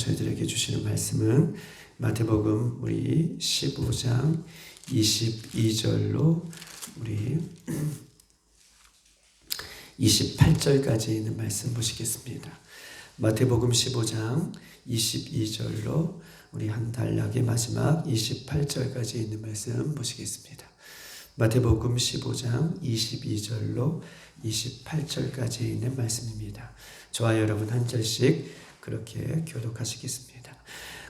저희들에게 주시는 말씀은 마태복음 우리 15장 22절로 우리 28절까지 있는 말씀 보시겠습니다. 마태복음 15장 22절로 우리 한 단락의 마지막 28절까지 있는 말씀 보시겠습니다. 마태복음 15장 22절로 28절까지 있는 말씀입니다. 저와 여러분 한 절씩 그렇게 교독하시겠습니다.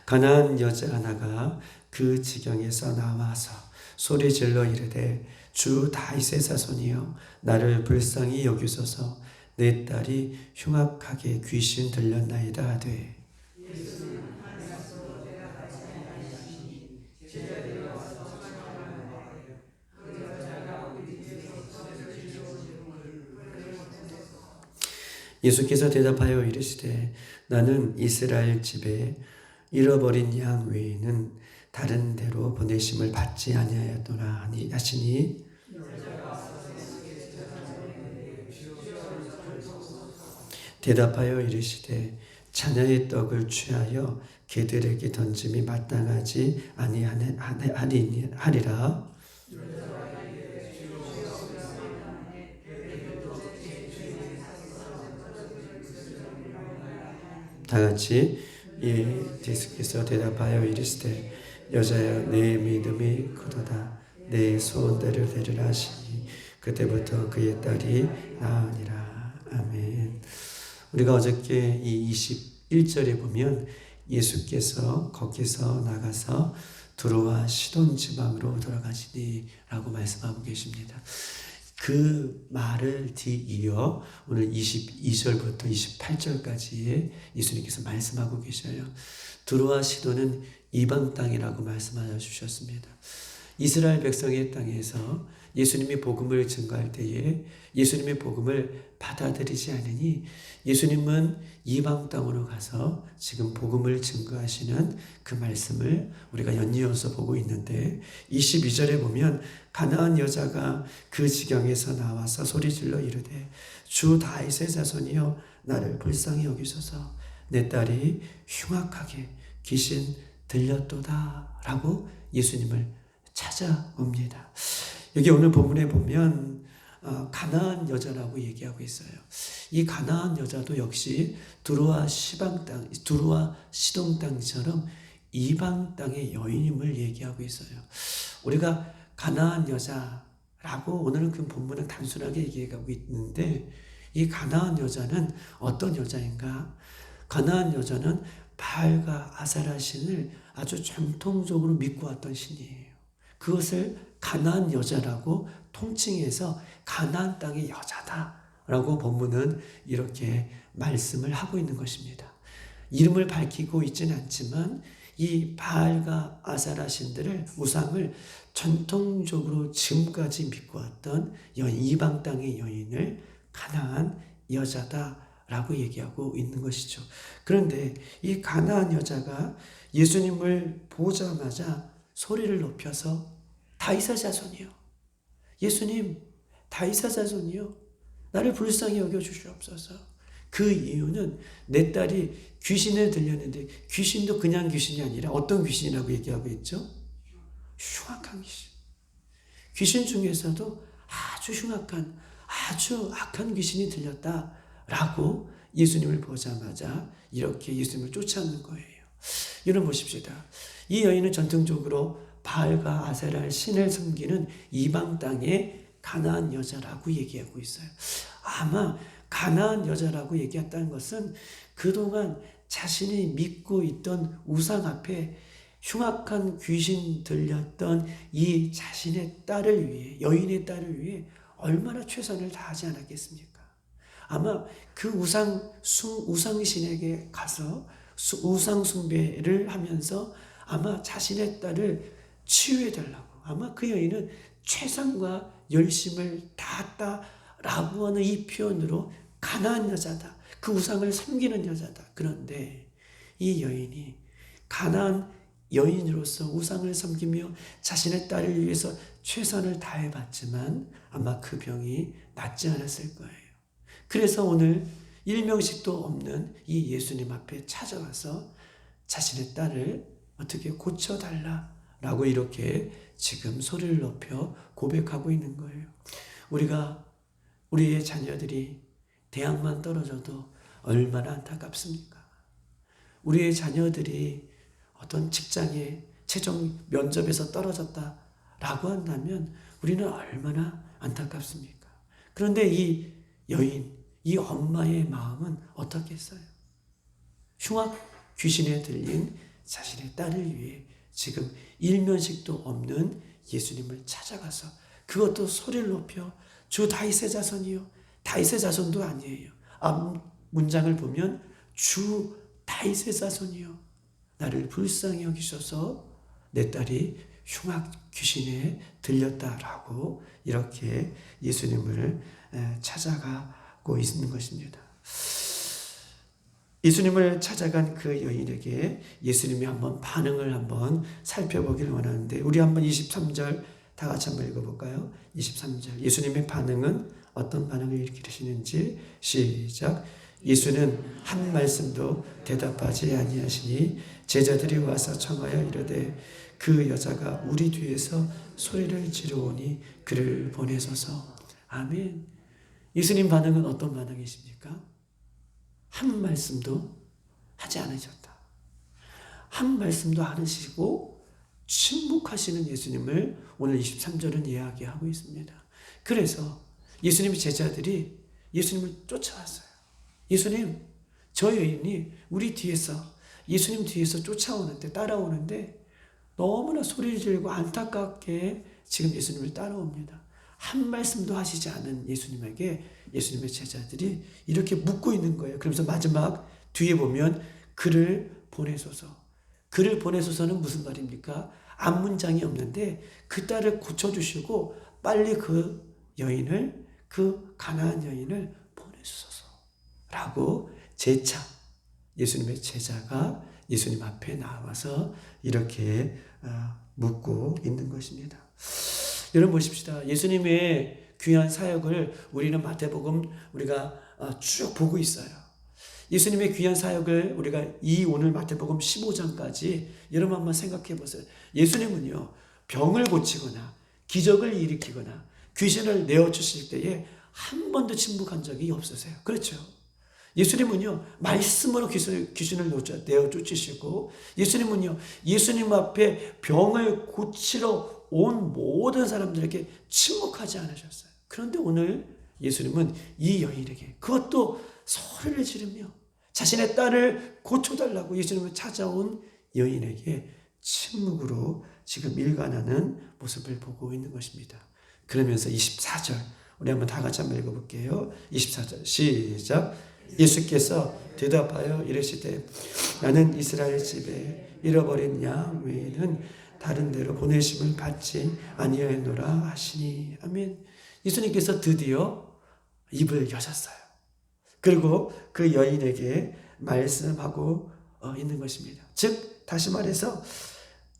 가나안 여자 하나가 그 지경에서 나와서 소리질러 이르되 주 다윗의 자손이여 나를 불쌍히 여기소서 내 딸이 흉악하게 귀신 들렸나이다 하되 예수께서 대답하여 이르시되 나는 이스라엘 집에 잃어버린 양 외에는 다른 데로 보내심을 받지 아니하였노라 하시니 대답하여 이르시되 자녀의 떡을 취하여 개들에게 던짐이 마땅하지 아니하리라. 다같이 예수께서 대답하여 이르시되 여자여 내 믿음이 크도다 내 소원대로 되리라 하시니 그때부터 그의 딸이 나으니라. 아멘. 우리가 어저께 이 21절에 보면 예수께서 거기서 나가서 두로와 시돈 지방으로 돌아가시니 라고 말씀하고 계십니다. 그 말을 뒤이어 오늘 22절부터 28절까지 예수님께서 말씀하고 계셔요. 두로와 시돈은 이방 땅이라고 말씀하여 주셨습니다. 이스라엘 백성의 땅에서 예수님이 복음을 증거할 때에 예수님의 복음을 받아들이지 않으니 예수님은 이방 땅으로 가서 지금 복음을 증거하시는 그 말씀을 우리가 연이어서 보고 있는데 22절에 보면 가나안 여자가 그 지경에서 나와서 소리질러 이르되 주 다윗의 자손이여 나를 불쌍히 여기소서 내 딸이 흉악하게 귀신 들렸도다 라고 예수님을 찾아옵니다. 여기 오늘 본문에 보면 가나안 여자라고 얘기하고 있어요. 이 가나안 여자도 역시 두로와 시동 땅처럼 이방 땅의 여인임을 얘기하고 있어요. 우리가 가나안 여자라고 오늘은 그 본문은 단순하게 얘기하고 있는데 이 가나안 여자는 어떤 여자인가? 가나안 여자는 바알과 아세라 신을 아주 전통적으로 믿고 왔던 신이에요. 그것을 가나안 여자라고 통칭해서 가나안 땅의 여자다라고 본문은 이렇게 말씀을 하고 있는 것입니다. 이름을 밝히고 있지는 않지만 이 바알과 아세라 신들을 우상을 전통적으로 지금까지 믿고 왔던 이방 땅의 여인을 가나안 여자다라고 얘기하고 있는 것이죠. 그런데 이 가나안 여자가 예수님을 보자마자 소리를 높여서 다윗의 자손이요. 예수님, 다윗의 자손이요. 나를 불쌍히 여겨주시옵소서. 그 이유는 내 딸이 귀신을 들렸는데 귀신도 그냥 귀신이 아니라 어떤 귀신이라고 얘기하고 있죠? 흉악한 귀신. 귀신 중에서도 아주 흉악한, 아주 악한 귀신이 들렸다라고 예수님을 보자마자 이렇게 예수님을 쫓아오는 거예요. 여러분 보십시다. 이 여인은 전통적으로 바알과 아세라의 신을 섬기는 이방 땅의 가나안 여자라고 얘기하고 있어요. 아마 가나안 여자라고 얘기했다는 것은 그동안 자신이 믿고 있던 우상 앞에 흉악한 귀신 들렸던 이 자신의 딸을 위해, 여인의 딸을 위해 얼마나 최선을 다하지 않았겠습니까? 아마 그 우상신에게 가서 우상 숭배를 하면서 아마 자신의 딸을 치유해달라고 아마 그 여인은 최선과 열심을 다했다라고 하는 이 표현으로 가나안 여자다. 그 우상을 섬기는 여자다. 그런데 이 여인이 가나안 여인으로서 우상을 섬기며 자신의 딸을 위해서 최선을 다해봤지만 아마 그 병이 낫지 않았을 거예요. 그래서 오늘 일명식도 없는 이 예수님 앞에 찾아와서 자신의 딸을 어떻게 고쳐달라라고 이렇게 지금 소리를 높여 고백하고 있는 거예요. 우리의 자녀들이 대학만 떨어져도 얼마나 안타깝습니까? 우리의 자녀들이 어떤 직장에 최종 면접에서 떨어졌다라고 한다면 우리는 얼마나 안타깝습니까? 그런데 이 여인, 이 엄마의 마음은 어떻겠어요? 흉악 귀신에 들린 자신의 딸을 위해 지금 일면식도 없는 예수님을 찾아가서 그것도 소리를 높여 주 다윗의 자손이요. 다윗의 자손도 아니에요. 앞 문장을 보면 주 다윗의 자손이요. 나를 불쌍히 여기셔서 내 딸이 흉악 귀신에 들렸다라고 이렇게 예수님을 찾아가고 있는 것입니다. 예수님을 찾아간 그 여인에게 예수님이 한번 반응을 한번 살펴보기를 원하는데 우리 한번 23절 다 같이 한번 읽어볼까요? 23절 예수님의 반응은 어떤 반응을 일으키시는지 시작. 예수는 한 말씀도 대답하지 아니하시니 제자들이 와서 청하여 이르되 그 여자가 우리 뒤에서 소리를 지르오니 그를 보내소서. 아멘. 예수님 반응은 어떤 반응이십니까? 한 말씀도 하지 않으셨다. 한 말씀도 안 하시고 침묵하시는 예수님을 오늘 23절은 이야기하고 있습니다. 그래서 예수님의 제자들이 예수님을 쫓아왔어요. 예수님, 저 여인이 우리 뒤에서 예수님 뒤에서 쫓아오는데 따라오는데 너무나 소리를 지르고 안타깝게 지금 예수님을 따라옵니다. 한 말씀도 하시지 않은 예수님에게 예수님의 제자들이 이렇게 묻고 있는 거예요. 그러면서 마지막 뒤에 보면 그를 보내소서. 그를 보내소서는 무슨 말입니까? 앞문장이 없는데 그 딸을 고쳐주시고 빨리 그 여인을, 그 가나안 여인을 보내소서 라고 재차 예수님의 제자가 예수님 앞에 나와서 이렇게 묻고 있는 것입니다. 여러분 보십시다. 예수님의 귀한 사역을 우리는 마태복음 우리가 쭉 보고 있어요. 예수님의 귀한 사역을 우리가 오늘 마태복음 15장까지 여러분 한번 생각해 보세요. 예수님은요, 병을 고치거나 기적을 일으키거나 귀신을 내어주실 때에 한 번도 침묵한 적이 없으세요. 그렇죠? 예수님은요, 말씀으로 귀신을 내어 쫓으시고, 예수님은요, 예수님 앞에 병을 고치러 온 모든 사람들에게 침묵하지 않으셨어요. 그런데 오늘 예수님은 이 여인에게 그것도 소리를 지르며 자신의 딸을 고쳐달라고 예수님을 찾아온 여인에게 침묵으로 지금 일관하는 모습을 보고 있는 것입니다. 그러면서 24절 우리 한번 다 같이 한번 읽어볼게요. 24절 시작. 예수께서 대답하여 이르시되 나는 이스라엘 집에 잃어버린 양 외에는 다른 데로 보내심을 받지 아니하였노라 하시니. 아멘. 예수님께서 드디어 입을 여셨어요. 그리고 그 여인에게 말씀하고 있는 것입니다. 즉 다시 말해서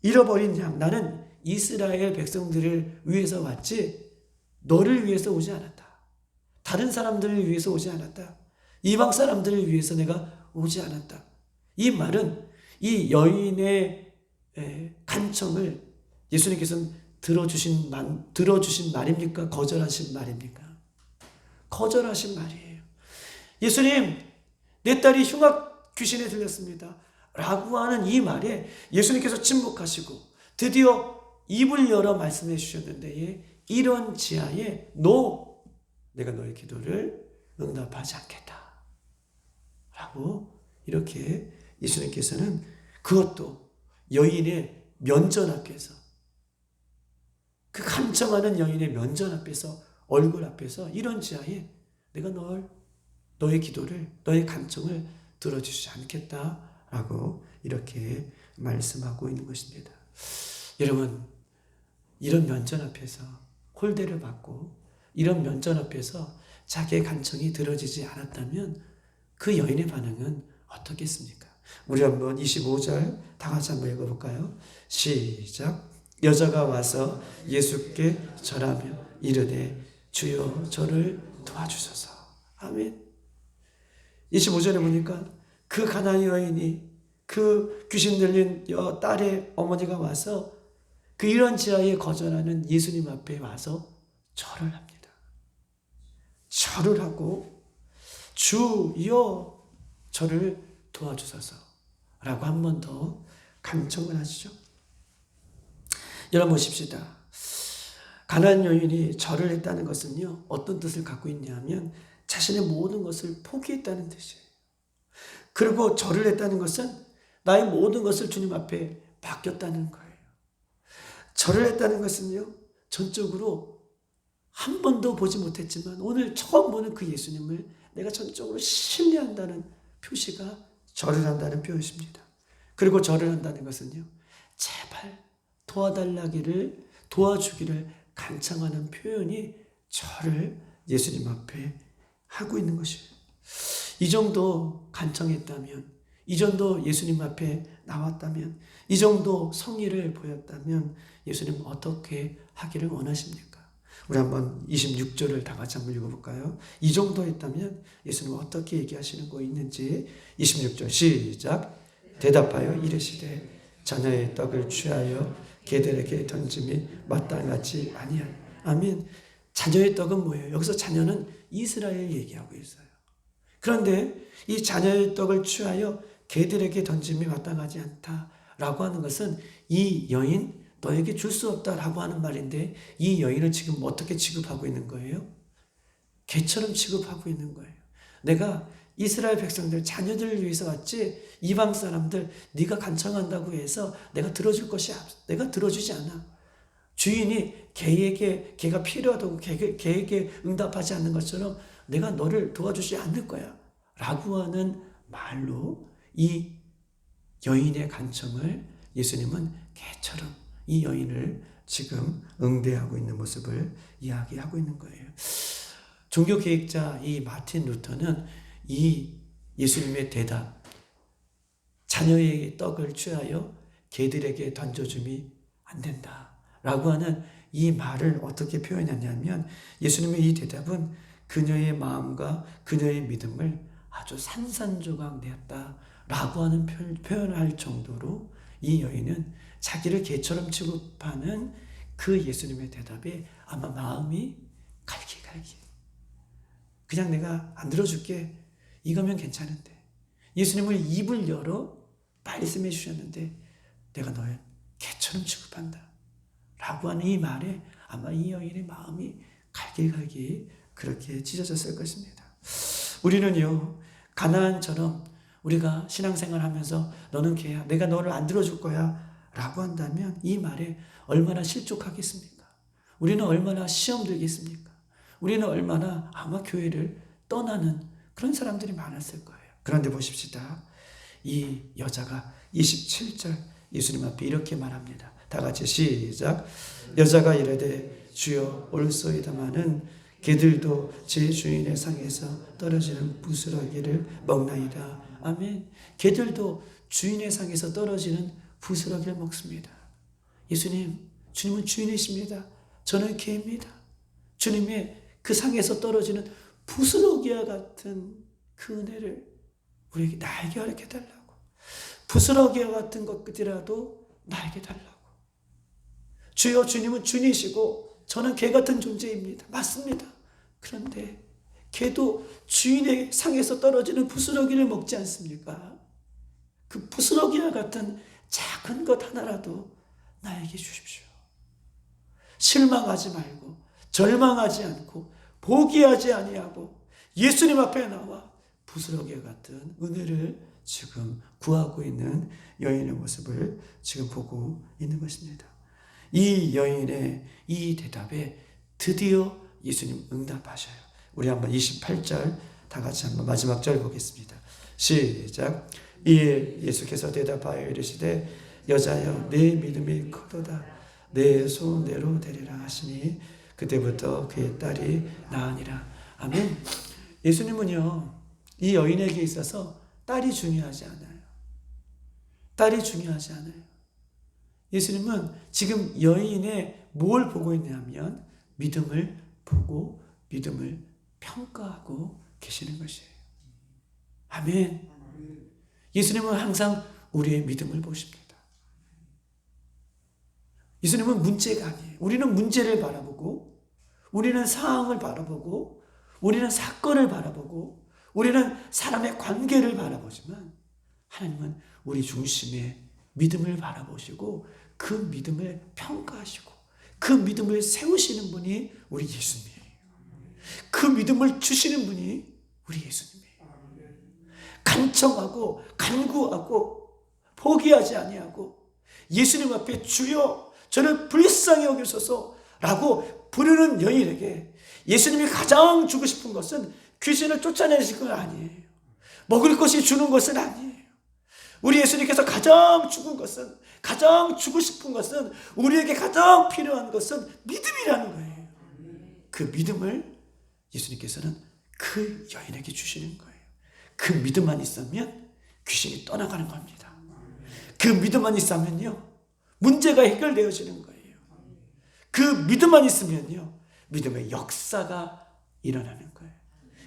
잃어버린 양, 나는 이스라엘 백성들을 위해서 왔지 너를 위해서 오지 않았다. 다른 사람들을 위해서 오지 않았다. 이방 사람들을 위해서 내가 오지 않았다. 이 말은 이 여인의 간청을 예수님께서는 들어주신 말입니까? 거절하신 말입니까? 거절하신 말이에요. 예수님, 내 딸이 흉악 귀신에 들렸습니다. 라고 하는 이 말에 예수님께서 침묵하시고 드디어 입을 열어 말씀해 주셨는데 이런 지하에 내가 너의 기도를 응답하지 않겠다. 라고 이렇게 예수님께서는 그것도 여인의 면전 앞에서 그 간청하는 여인의 면전 앞에서 얼굴 앞에서 이런 지하에 내가 너의 기도를 너의 간청을 들어주지 않겠다라고 이렇게 말씀하고 있는 것입니다. 여러분 이런 면전 앞에서 홀대를 받고 이런 면전 앞에서 자기의 간청이 들어지지 않았다면 그 여인의 반응은 어떻겠습니까? 우리 한번 25절 다 같이 한번 읽어볼까요? 시작. 여자가 와서 예수께 절하며 이르되 주여 저를 도와주소서. 아멘. 25절에 보니까 그 가나안 여인이 그 귀신 들린 딸의 어머니가 와서 그 이런 지하에 거절하는 예수님 앞에 와서 절을 합니다. 절을 하고 주여 저를 도와주소서 라고 한 번 더 간청을 하시죠. 여러분 보십시다. 가나안 여인이 절을 했다는 것은요, 어떤 뜻을 갖고 있냐면 자신의 모든 것을 포기했다는 뜻이에요. 그리고 절을 했다는 것은 나의 모든 것을 주님 앞에 맡겼다는 거예요. 절을 했다는 것은요, 전적으로 한 번도 보지 못했지만 오늘 처음 보는 그 예수님을 내가 전적으로 신뢰한다는 표시가 절을 한다는 표현입니다. 그리고 절을 한다는 것은요, 제발 도와주기를 간청하는 표현이 절을 예수님 앞에 하고 있는 것이에요. 이 정도 간청했다면, 이 정도 예수님 앞에 나왔다면, 이 정도 성의를 보였다면 예수님 어떻게 하기를 원하십니까? 우리 한번 26절을 다 같이 한번 읽어볼까요? 이 정도 했다면 예수님 어떻게 얘기하시는 거 있는지 26절 시작. 대답하여 이르시되 자녀의 떡을 취하여 개들에게 던짐이 마땅하지 아니하니. 아멘. 자녀의 떡은 뭐예요? 여기서 자녀는 이스라엘 얘기하고 있어요. 그런데 이 자녀의 떡을 취하여 개들에게 던짐이 마땅하지 않다라고 하는 것은 이 여인 너에게 줄 수 없다라고 하는 말인데, 이 여인을 지금 어떻게 취급하고 있는 거예요? 개처럼 취급하고 있는 거예요. 내가 이스라엘 백성들 자녀들을 위해서 왔지 이방 사람들 네가 간청한다고 해서 내가 들어주지 않아. 주인이 개가 필요하다고 개에게 응답하지 않는 것처럼 내가 너를 도와주지 않을 거야 라고 하는 말로 이 여인의 간청을 예수님은 개처럼 이 여인을 지금 응대하고 있는 모습을 이야기하고 있는 거예요. 종교개혁자 이 마틴 루터는 이 예수님의 대답, 자녀의 떡을 취하여 개들에게 던져줌이 안 된다 라고 하는 이 말을 어떻게 표현하냐면, 예수님의 이 대답은 그녀의 마음과 그녀의 믿음을 아주 산산조각 내었다 라고 하는 표현을 할 정도로 이 여인은 자기를 개처럼 취급하는 그 예수님의 대답에 아마 마음이 갈기갈기, 그냥 내가 안 들어줄게, 이거면 괜찮은데, 예수님을 입을 열어 말씀해 주셨는데 내가 너를 개처럼 취급한다 라고 하는 이 말에 아마 이 여인의 마음이 갈기갈기 그렇게 찢어졌을 것입니다. 우리는요, 가나안처럼 우리가 신앙생활 하면서 너는 개야, 내가 너를 안 들어줄 거야 라고 한다면 이 말에 얼마나 실족하겠습니까? 우리는 얼마나 시험 들겠습니까? 우리는 얼마나 아마 교회를 떠나는 그런 사람들이 많았을 거예요. 그런데 보십시다. 이 여자가 27절 예수님 앞에 이렇게 말합니다. 다 같이 시작. 여자가 이르되 주여 올소이다마는 개들도 제 주인의 상에서 떨어지는 부스러기를 먹나이다. 아멘. 개들도 주인의 상에서 떨어지는 부스러기를 먹습니다. 주님은 주인이십니다. 저는 개입니다. 주님의 그 상에서 떨어지는 부스러기와 같은 그 은혜를 우리에게 나에게 허락해 달라고. 부스러기와 같은 것이라도 나에게 달라고. 주여, 주님은 주인이시고 저는 개 같은 존재입니다. 맞습니다. 그런데 개도 주인의 상에서 떨어지는 부스러기를 먹지 않습니까? 그 부스러기와 같은 작은 것 하나라도 나에게 주십시오. 실망하지 말고 절망하지 않고 포기하지 아니하고 예수님 앞에 나와 부스러기와 같은 은혜를 지금 구하고 있는 여인의 모습을 지금 보고 있는 것입니다. 이 여인의 이 대답에 드디어 예수님 응답하셔요. 우리 한번 28절 다 같이 한번 마지막 절 보겠습니다. 시작. 이에 예수께서 대답하여 이르시되 여자여 내 믿음이 크도다. 내 소원대로 되리라 하시니 그때부터 그의 딸이 나으니라. 아멘. 예수님은요, 이 여인에게 있어서 딸이 중요하지 않아요. 딸이 중요하지 않아요. 예수님은 지금 여인의 뭘 보고 있냐면 믿음을 보고 믿음을 평가하고 계시는 것이에요. 아멘. 예수님은 항상 우리의 믿음을 보십니다. 예수님은 문제가 아니에요. 우리는 문제를 바라보고, 우리는 상황을 바라보고, 우리는 사건을 바라보고, 우리는 사람의 관계를 바라보지만 하나님은 우리 중심의 믿음을 바라보시고 그 믿음을 평가하시고 그 믿음을 세우시는 분이 우리 예수님이에요. 그 믿음을 주시는 분이 우리 예수님이에요. 간청하고 간구하고 포기하지 아니하고 예수님 앞에 주여 저를 불쌍히 여기소서라고 부르는 여인에게 예수님이 가장 주고 싶은 것은 귀신을 쫓아내실 건 아니에요. 먹을 것이 주는 것은 아니에요. 우리 예수님께서 가장 주고 싶은 것은, 우리에게 가장 필요한 것은 믿음이라는 거예요. 그 믿음을 예수님께서는 그 여인에게 주시는 거예요. 그 믿음만 있으면 귀신이 떠나가는 겁니다. 그 믿음만 있으면요, 문제가 해결되어지는 거예요. 그 믿음만 있으면요, 믿음의 역사가 일어나는 거예요.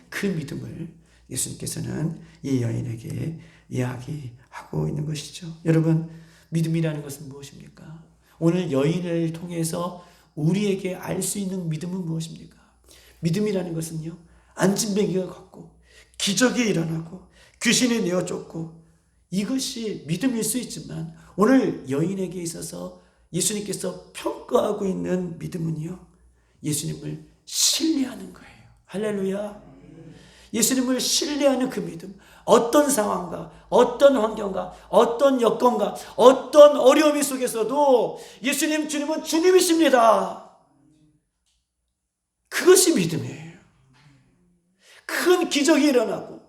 그 믿음을 예수님께서는 이 여인에게 이야기하고 있는 것이죠. 여러분, 믿음이라는 것은 무엇입니까? 오늘 여인을 통해서 우리에게 알 수 있는 믿음은 무엇입니까? 믿음이라는 것은요, 안진뱅이가 걷고 기적이 일어나고 귀신이 내어 쫓고, 이것이 믿음일 수 있지만 오늘 여인에게 있어서 예수님께서 평가하고 있는 믿음은요, 예수님을 신뢰하는 거예요. 할렐루야. 예수님을 신뢰하는 그 믿음, 어떤 상황과 어떤 환경과 어떤 여건과 어떤 어려움 속에서도 예수님, 주님은 주님이십니다. 그것이 믿음이에요. 큰 기적이 일어나고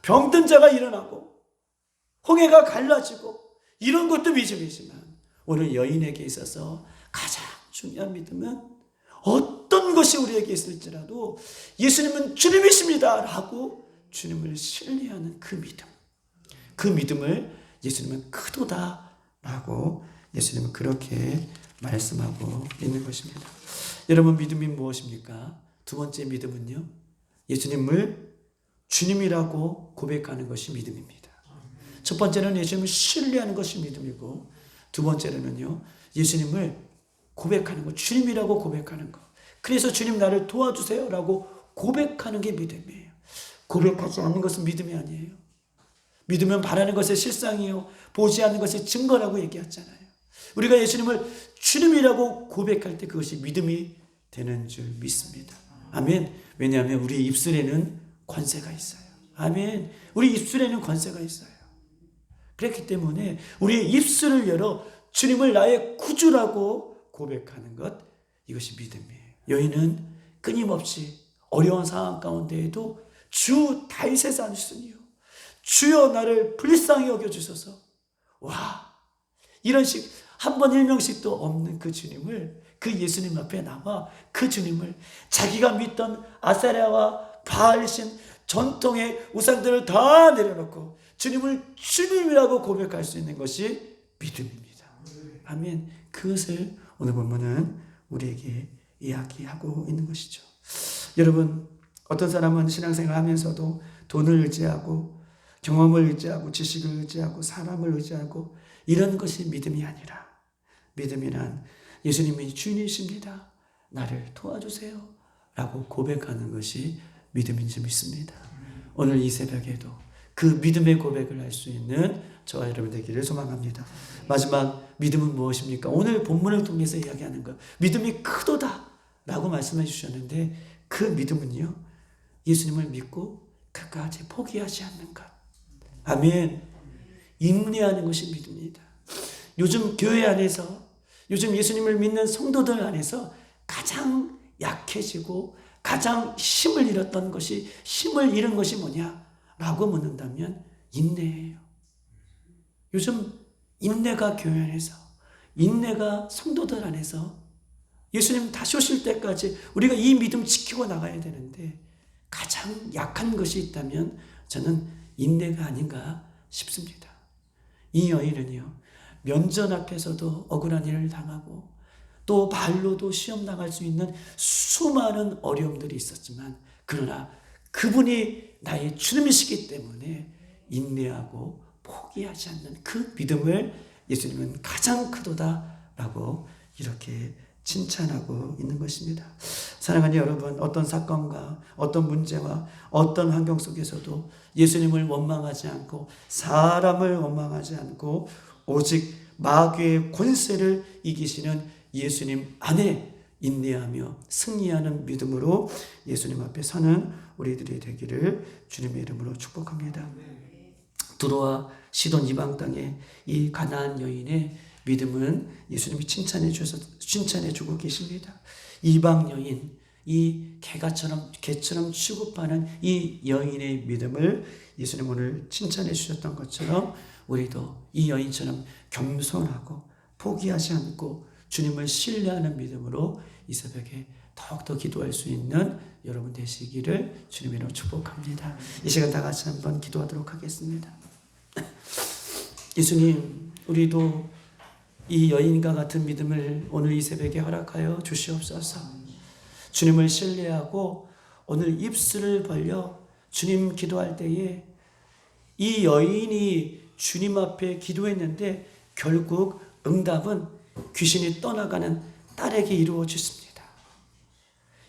병든 자가 일어나고 홍해가 갈라지고 이런 것도 믿음이지만 오늘 여인에게 있어서 가장 중요한 믿음은 어떤 것이 우리에게 있을지라도 예수님은 주님이십니다 라고 주님을 신뢰하는 그 믿음, 그 믿음을 예수님은 크도다 라고 예수님은 그렇게 말씀하고 있는 것입니다. 여러분, 믿음이 무엇입니까? 두 번째 믿음은요, 예수님을 주님이라고 고백하는 것이 믿음입니다. 첫 번째는 예수님을 신뢰하는 것이 믿음이고, 두 번째는요, 예수님을 고백하는 것, 주님이라고 고백하는 것. 그래서 주님 나를 도와주세요 라고 고백하는 게 믿음이에요. 고백하지 않는 것은 믿음이 아니에요. 믿으면 바라는 것의 실상이요, 보지 않는 것의 증거라고 얘기했잖아요. 우리가 예수님을 주님이라고 고백할 때 그것이 믿음이 되는 줄 믿습니다. 아멘. 왜냐하면 우리 입술에는 권세가 있어요. 아멘. 우리 입술에는 권세가 있어요. 그렇기 때문에 우리의 입술을 열어 주님을 나의 구주라고 고백하는 것, 이것이 믿음이에요. 여인은 끊임없이 어려운 상황 가운데에도 주 다윗의 자손이요, 주여 나를 불쌍히 여겨주소서. 와, 이런 식 한 번 일명씩도 없는 그 주님을, 그 예수님 앞에 나와 그 주님을 자기가 믿던 아세라와 바알신 전통의 우상들을 다 내려놓고 주님을 주님이라고 고백할 수 있는 것이 믿음입니다. 아멘. 그것을 오늘 본문은 우리에게 이야기하고 있는 것이죠. 여러분, 어떤 사람은 신앙생활 하면서도 돈을 의지하고 경험을 의지하고 지식을 의지하고 사람을 의지하고 이런 것이 믿음이 아니라, 믿음이란 예수님이 주인이십니다, 나를 도와주세요 라고 고백하는 것이 믿음인 줄 믿습니다. 오늘 이 새벽에도 그 믿음의 고백을 할 수 있는 저와 여러분 되기를 소망합니다. 마지막, 믿음은 무엇입니까? 오늘 본문을 통해서 이야기하는 것, 믿음이 크도다 라고 말씀해 주셨는데, 그 믿음은요, 예수님을 믿고 끝까지 포기하지 않는 것. 아멘. 인내하는 것이 믿음입니다. 요즘 교회 안에서, 요즘 예수님을 믿는 성도들 안에서 가장 약해지고 가장 힘을 잃은 것이 뭐냐라고 묻는다면 인내예요. 요즘 인내가 교회 안에서, 인내가 성도들 안에서 예수님 다시 오실 때까지 우리가 이 믿음 지키고 나가야 되는데, 가장 약한 것이 있다면 저는 인내가 아닌가 싶습니다. 이 여인은요, 면전 앞에서도 억울한 일을 당하고 또 발로도 시험 당할 수 있는 수많은 어려움들이 있었지만, 그러나 그분이 나의 주님이시기 때문에 인내하고 포기하지 않는 그 믿음을 예수님은 가장 크도다라고 이렇게 칭찬하고 있는 것입니다. 사랑하는 여러분, 어떤 사건과 어떤 문제와 어떤 환경 속에서도 예수님을 원망하지 않고 사람을 원망하지 않고 오직 마귀의 권세를 이기시는 예수님 안에 인내하며 승리하는 믿음으로 예수님 앞에 서는 우리들이 되기를 주님의 이름으로 축복합니다. 두로와 시돈 이방 땅에 이 가나안 여인의 믿음은 예수님이 칭찬해주고 계십니다. 이방 여인, 이 개처럼 취급하는 이 여인의 믿음을 예수님 오늘 칭찬해 주셨던 것처럼 우리도 이 여인처럼 겸손하고 포기하지 않고 주님을 신뢰하는 믿음으로 이 새벽에 더욱더 기도할 수 있는 여러분 되시기를 주님으로 축복합니다. 이 시간 다 같이 한번 기도하도록 하겠습니다. 예수님, 우리도 이 여인과 같은 믿음을 오늘 이 새벽에 허락하여 주시옵소서. 주님을 신뢰하고 오늘 입술을 벌려 주님 기도할 때에 이 여인이 주님 앞에 기도했는데 결국 응답은 귀신이 떠나가는 딸에게 이루어졌습니다.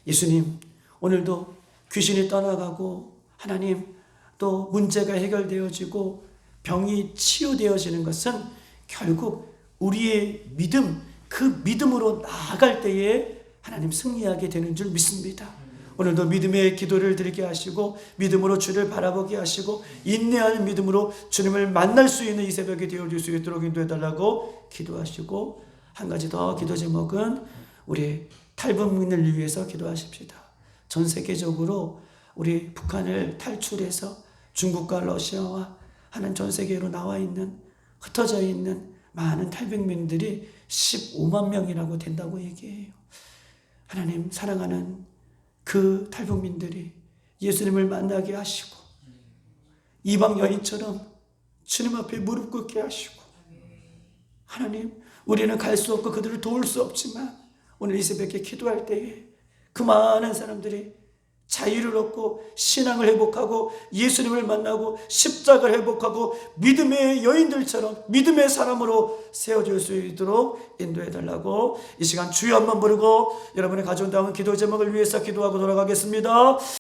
예수님, 오늘도 귀신이 떠나가고 하나님 또 문제가 해결되어지고 병이 치유되어지는 것은 결국 우리의 믿음, 그 믿음으로 나아갈 때에 하나님 승리하게 되는 줄 믿습니다. 오늘도 믿음의 기도를 드리게 하시고 믿음으로 주를 바라보게 하시고 인내하는 믿음으로 주님을 만날 수 있는 이 새벽이 되어줄 수 있도록 인도해달라고 기도하시고, 한 가지 더 기도 제목은 우리 탈북민을 위해서 기도하십시다. 전 세계적으로 우리 북한을 탈출해서 중국과 러시아와 하는 전 세계로 나와 있는, 흩어져 있는 많은 탈북민들이 15만 명이라고 된다고 얘기해요. 하나님, 사랑하는 그 탈북민들이 예수님을 만나게 하시고 이방 여인처럼 주님 앞에 무릎 꿇게 하시고, 하나님, 우리는 갈 수 없고 그들을 도울 수 없지만 오늘 이 새벽에 기도할 때에 그 많은 사람들이 자유를 얻고 신앙을 회복하고 예수님을 만나고 십자가를 회복하고 믿음의 여인들처럼 믿음의 사람으로 세워질 수 있도록 인도해달라고 이 시간 주여 한번 부르고 여러분의 가져온 다음 기도 제목을 위해서 기도하고 돌아가겠습니다.